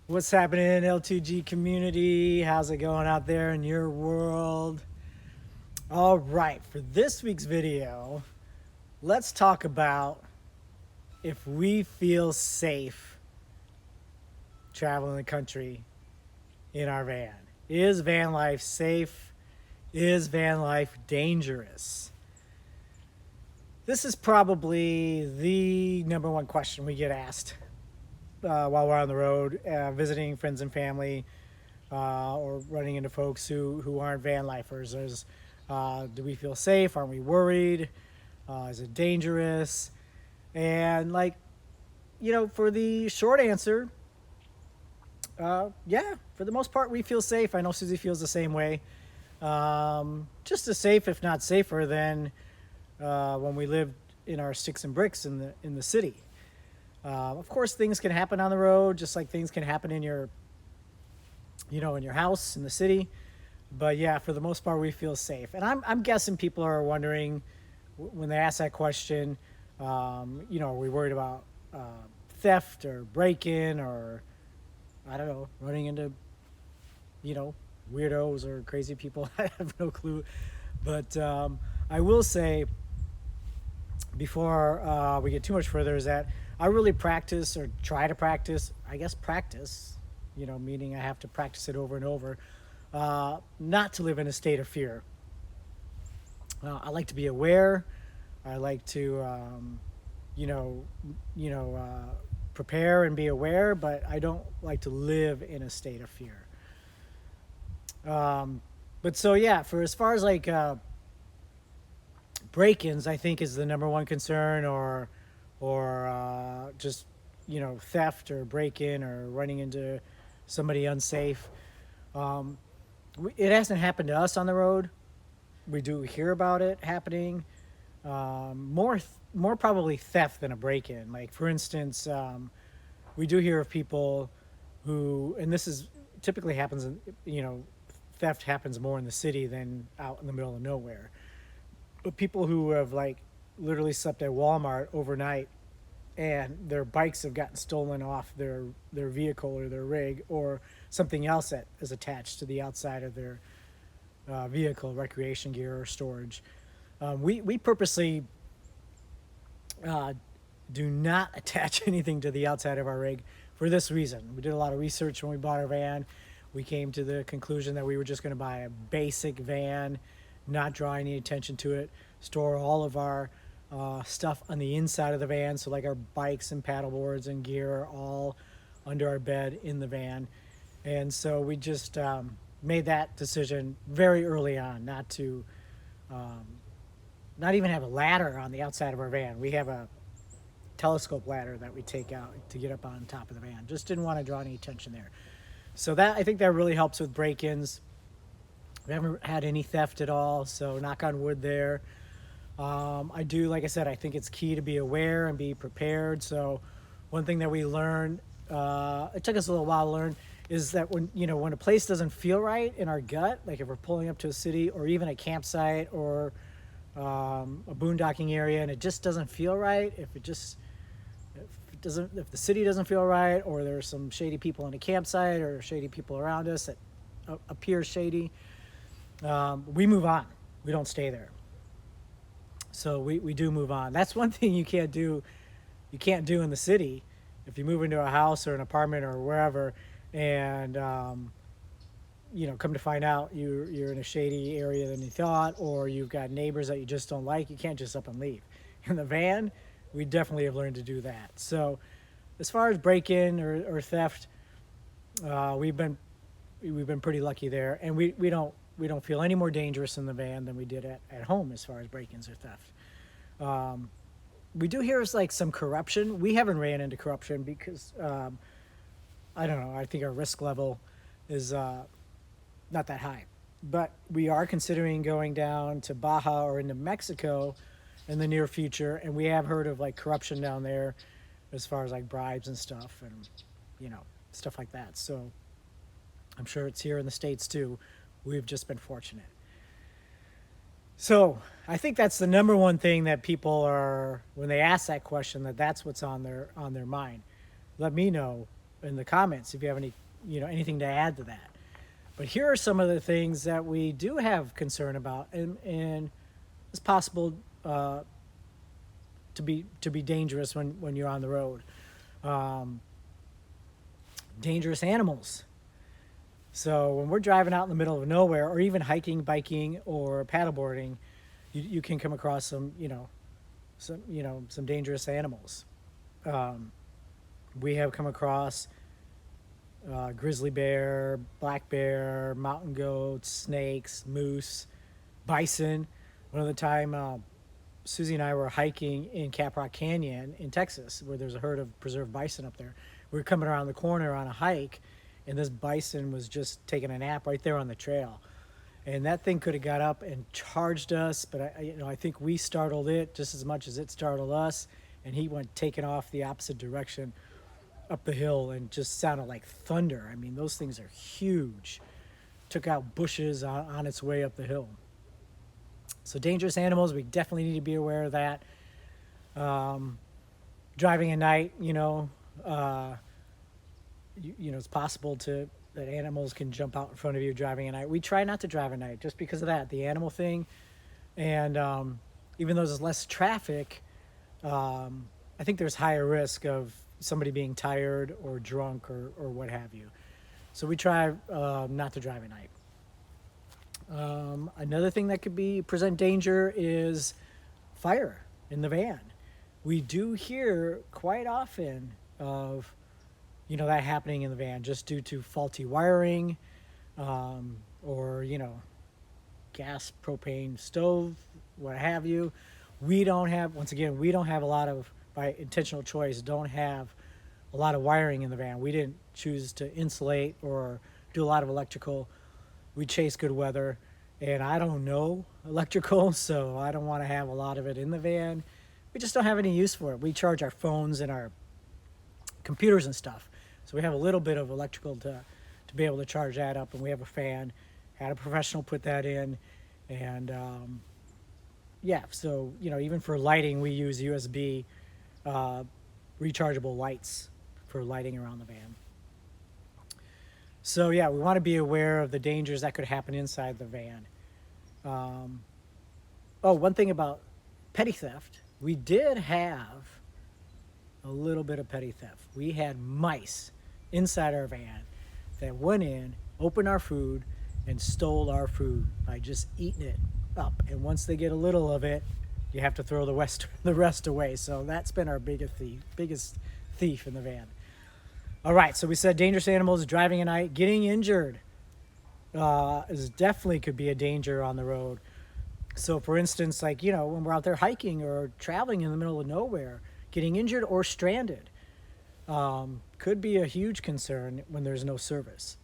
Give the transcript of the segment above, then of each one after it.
What's happening, L2G community? How's it going out there in your world? All right, for this week's video, let's talk about if we feel safe traveling the country in our van. Is van life safe? Is van life dangerous? This is probably the number one question we get asked while we're on the road, visiting friends and family, or running into folks who aren't van lifers. Do we feel safe? Aren't we worried? Is it dangerous? And for the short answer, yeah, for the most part, we feel safe. I know Susie feels the same way. Just as safe, if not safer, than when we lived in our sticks and bricks in the city. Of course, things can happen on the road, just like things can happen in in your house in the city. But yeah, for the most part, we feel safe. And I'm guessing people are wondering when they ask that question, are we worried about theft or break-in or I don't know, running into you know weirdos or crazy people? I have no clue. But I will say before we get too much further is that I really practice or try to practice, I guess practice, meaning I have to practice it over and over, not to live in a state of fear. I like to be aware. I like to, you know, prepare and be aware, but I don't like to live in a state of fear. But so yeah, for as far as break-ins, I think is the number one concern, or just theft or break-in or running into somebody unsafe. Um, it hasn't happened to us on the road. We do hear about it happening. More probably theft than a break-in. Like for instance, we do hear of people who, and this is typically happens in, theft happens more in the city than out in the middle of nowhere. But people who have literally slept at Walmart overnight and their bikes have gotten stolen off their vehicle or their rig or something else that is attached to the outside of their vehicle, recreation gear or storage. We purposely uh, do not attach anything to the outside of our rig for this reason. We did a lot of research when we bought our van. We came to the conclusion that we were just going to buy a basic van, not draw any attention to it, store all of our stuff on the inside of the van. So like our bikes and paddle boards and gear are all under our bed in the van. And so we just made that decision very early on, um, not even have a ladder on the outside of our van. We have a telescope ladder that we take out to get up on top of the van. Just didn't want to draw any attention there. So that, I think that really helps with break-ins. We haven't had any theft at all, so knock on wood there. I do, like I said, I think it's key to be aware and be prepared. So one thing that we learned, it took us a little while to learn, is that when a place doesn't feel right in our gut, like if we're pulling up to a city or even a campsite or a boondocking area and it just doesn't feel right, if the city doesn't feel right, or there's some shady people in a campsite or shady people around us that appear shady, we move on. We don't stay there. So we do move on. That's one thing you can't do. You can't do in the city if you move into a house or an apartment or wherever, and come to find out you're in a shady area than you thought, or you've got neighbors that you just don't like. You can't just up and leave. In the van, we definitely have learned to do that. So as far as break-in or theft, we've been pretty lucky there, and we don't feel any more dangerous in the van than we did at home as far as break-ins or theft. We do hear some corruption. We haven't ran into corruption because I don't know. I think our risk level is not that high, but we are considering going down to Baja or into Mexico in the near future, and we have heard of corruption down there as far as bribes and stuff and stuff like that. So I'm sure it's here in the States too. We've just been fortunate. So I think that's the number one thing that people are, when they ask that question, that's what's on their mind. Let me know, in the comments if you have any, anything to add to that. But here are some of the things that we do have concern about, and it's possible to be dangerous when you're on the road. Um, Dangerous animals. So when we're driving out in the middle of nowhere, or even hiking, biking, or paddleboarding, you can come across some dangerous animals. Um, we have come across grizzly bear, black bear, mountain goats, snakes, moose, bison. One of the time, Susie and I were hiking in Caprock Canyon in Texas, where there's a herd of preserved bison up there. We were coming around the corner on a hike, and this bison was just taking a nap right there on the trail. And that thing could have got up and charged us, but I think we startled it just as much as it startled us, and he went taking off the opposite direction up the hill and just sounded like thunder. I mean, those things are huge. Took out bushes on its way up the hill. So dangerous animals, we definitely need to be aware of that. Driving at night, it's possible that animals can jump out in front of you driving at night. We try not to drive at night just because of that, the animal thing. And even though there's less traffic, I think there's higher risk of somebody being tired or drunk or what have you. So we try not to drive at night. Another thing that could present danger is fire in the van. We do hear quite often of that happening in the van just due to faulty wiring, or gas, propane stove, what have you. We don't have a lot of, by intentional choice, don't have a lot of wiring in the van. We didn't choose to insulate or do a lot of electrical. We chase good weather, and I don't know electrical, so I don't want to have a lot of it in the van. We just don't have any use for it. We charge our phones and our computers and stuff, so we have a little bit of electrical to be able to charge that up, and we have a fan. Had a professional put that in, and so even for lighting, we use USB rechargeable lights for lighting around the van. So we want to be aware of the dangers that could happen inside the van. One thing about petty theft, we did have a little bit of petty theft. We had mice inside our van that went in, opened our food, and stole our food by just eating it up. And once they get a little of it, you have to throw the rest away. So that's been our biggest thief in the van. All right, so we said dangerous animals, driving at night, getting injured is definitely could be a danger on the road. So for instance, when we're out there hiking or traveling in the middle of nowhere, getting injured or stranded could be a huge concern when there's no service.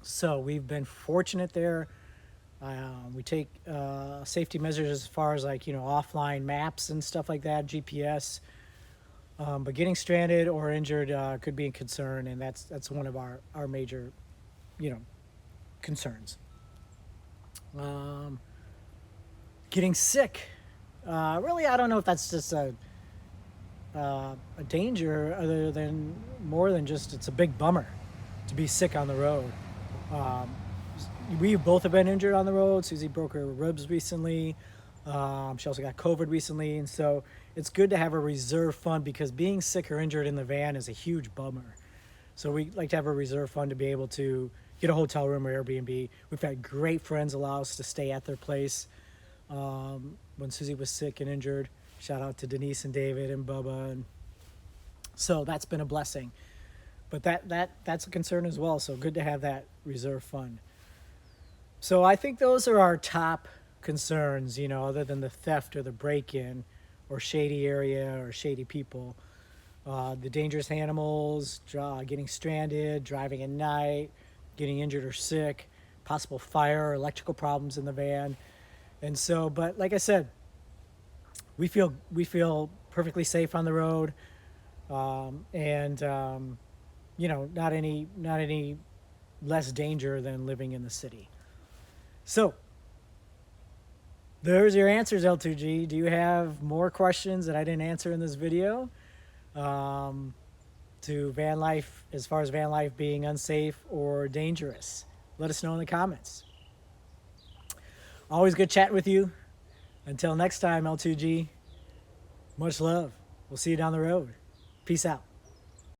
So we've been fortunate there. We take safety measures as far as offline maps and stuff like that, GPS. But getting stranded or injured could be a concern, and that's one of our major, concerns. Getting sick. Really, I don't know if that's just a danger, other than more than just it's a big bummer to be sick on the road. We both have been injured on the road. Susie broke her ribs recently. She also got COVID recently, and so it's good to have a reserve fund, because being sick or injured in the van is a huge bummer. So we like to have a reserve fund to be able to get a hotel room or Airbnb. We've had great friends allow us to stay at their place when Susie was sick and injured. Shout out to Denise and David and Bubba, and so that's been a blessing. But that's a concern as well. So good to have that reserve fund. So I think those are our top concerns, other than the theft or the break-in or shady area or shady people. The dangerous animals, getting stranded, driving at night, getting injured or sick, possible fire or electrical problems in the van. And so, but like I said, we feel perfectly safe on the road, and not any less danger than living in the city. So there's your answers, L2G. Do you have more questions that I didn't answer in this video? to van life as far as van life being unsafe or dangerous? Let us know in the comments. Always good chatting with you. Until next time, L2G, much love. We'll see you down the road. Peace out.